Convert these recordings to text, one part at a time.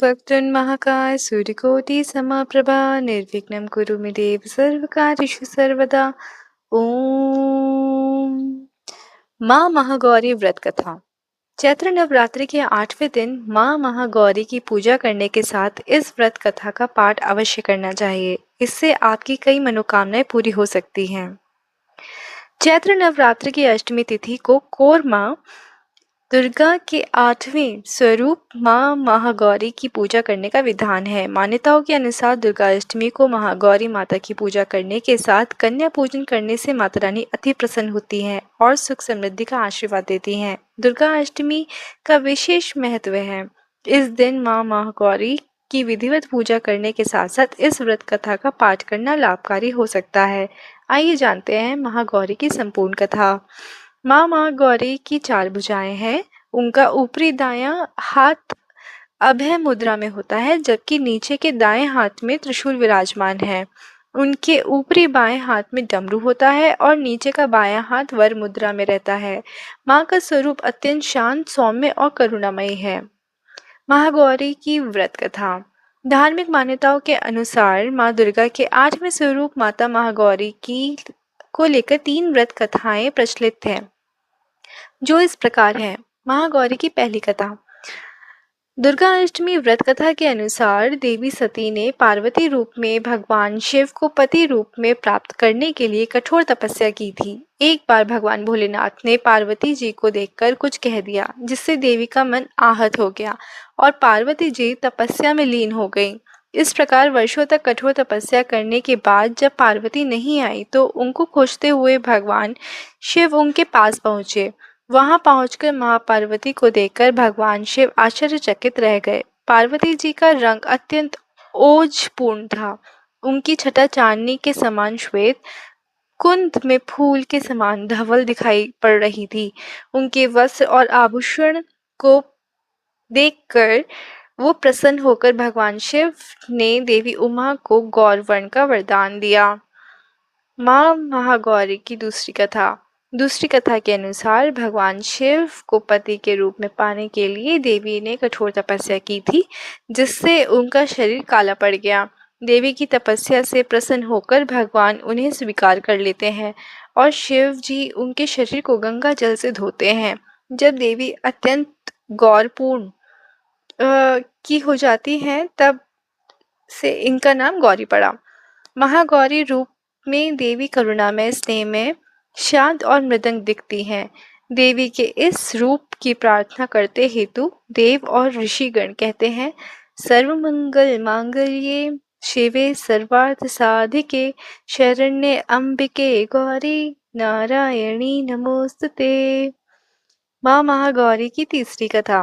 वक्तुन्महाकाय सूर्यकोटिसमप्रभा निर्विघ्नं कुरु मे देव सर्वकार्येषु सर्वदा। ओम माँ महागौरी व्रत कथा। चैत्र नवरात्रि के 8वें दिन माँ महागौरी की पूजा करने के साथ इस व्रत कथा का पाठ अवश्य करना चाहिए। इससे आपकी कई मनोकामनाएं पूरी हो सकती हैं। चैत्र नवरात्रि की अष्टमी तिथि को कौर माँ दुर्गा के 8वें स्वरूप माँ महागौरी की पूजा करने का विधान है। मान्यताओं के अनुसार दुर्गा अष्टमी को महागौरी माता की पूजा करने के साथ कन्या पूजन करने से माता रानी अति प्रसन्न होती हैं और सुख समृद्धि का आशीर्वाद देती हैं। दुर्गा अष्टमी का विशेष महत्व है। इस दिन माँ महागौरी की विधिवत पूजा करने के साथ साथ इस व्रत कथा का पाठ करना लाभकारी हो सकता है। आइए जानते हैं महागौरी की संपूर्ण कथा। माँ महागौरी की 4 भुजाएं हैं। उनका ऊपरी दायां हाथ अभय मुद्रा में होता है, जबकि नीचे के दाएं हाथ में त्रिशूल विराजमान है। उनके ऊपरी बाएं हाथ में डमरू होता है और नीचे का बायां हाथ वर मुद्रा में रहता है। माँ का स्वरूप अत्यंत शांत, सौम्य और करुणामयी है। महागौरी की व्रत कथा। धार्मिक मान्यताओं के अनुसार माँ दुर्गा के 8वें स्वरूप माता महागौरी की को लेकर 3 व्रत कथाएं प्रचलित हैं, जो इस प्रकार है। महागौरी की पहली कथा। दुर्गा अष्टमी व्रत कथा के अनुसार देवी सती ने पार्वती रूप में भगवान शिव को पति रूप में प्राप्त करने के लिए कठोर तपस्या की थी। एक बार भगवान भोलेनाथ ने पार्वती जी को देखकर कुछ कह दिया, जिससे देवी का मन आहत हो गया और पार्वती जी तपस्या में लीन हो गई। इस प्रकार वर्षों तक कठोर तपस्या करने के बाद जब पार्वती नहीं आई तो उनको खोजते हुए भगवान शिव उनके पास पहुंचे। वहां पहुंचकर मां पार्वती को देखकर भगवान शिव आश्चर्यचकित रह गए। पार्वती जी का रंग अत्यंत ओजपूर्ण था। उनकी छटा चांदनी के समान श्वेत, कुंद में फूल के समान धवल दिखाई पड़ रही थी। उनके वस्त्र और आभूषण को देखकर वो प्रसन्न होकर भगवान शिव ने देवी उमा को गौरवर्ण का वरदान दिया। माँ महागौरी की दूसरी कथा। दूसरी कथा के अनुसार भगवान शिव को पति के रूप में पाने के लिए देवी ने कठोर तपस्या की थी, जिससे उनका शरीर काला पड़ गया। देवी की तपस्या से प्रसन्न होकर भगवान उन्हें स्वीकार कर लेते हैं और शिव जी उनके शरीर को गंगा जल से धोते हैं। जब देवी अत्यंत गौरपूर्ण की हो जाती हैं, तब से इनका नाम गौरी पड़ा। महागौरी रूप में देवी करुणामय, स्नेहमय, शांत और मृदंग दिखती हैं। देवी के इस रूप की प्रार्थना करते हेतु देव और ऋषिगण कहते हैं, सर्वमंगल मांगल्ये शिवे सर्वार्थ साधिके शरण्ये अंबिके गौरी नारायणी नमोस्तुते। माँ महागौरी की तीसरी कथा।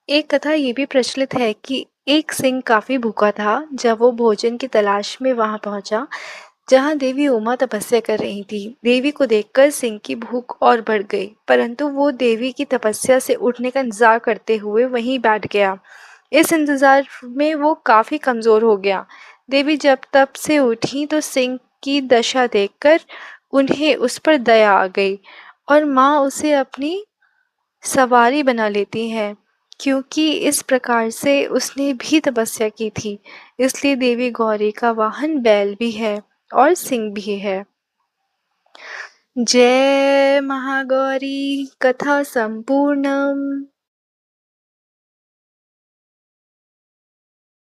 एक कथा ये भी प्रचलित है कि एक सिंह काफी भूखा था जब वो भोजन की तलाश में वहां पहुंचा जहां देवी उमा तपस्या कर रही थी। देवी को देखकर सिंह की भूख और बढ़ गई, परंतु वो देवी की तपस्या से उठने का इंतजार करते हुए वहीं बैठ गया। इस इंतजार में वो काफी कमजोर हो गया। देवी जब तप से उठी तो सिंह की दशा देखकर उन्हें उस पर दया आ गई और माँ उसे अपनी सवारी बना लेती हैं, क्योंकि इस प्रकार से उसने भी तपस्या की थी। इसलिए देवी गौरी का वाहन बैल भी है और सिंह भी है। जय महागौरी कथा संपूर्णम।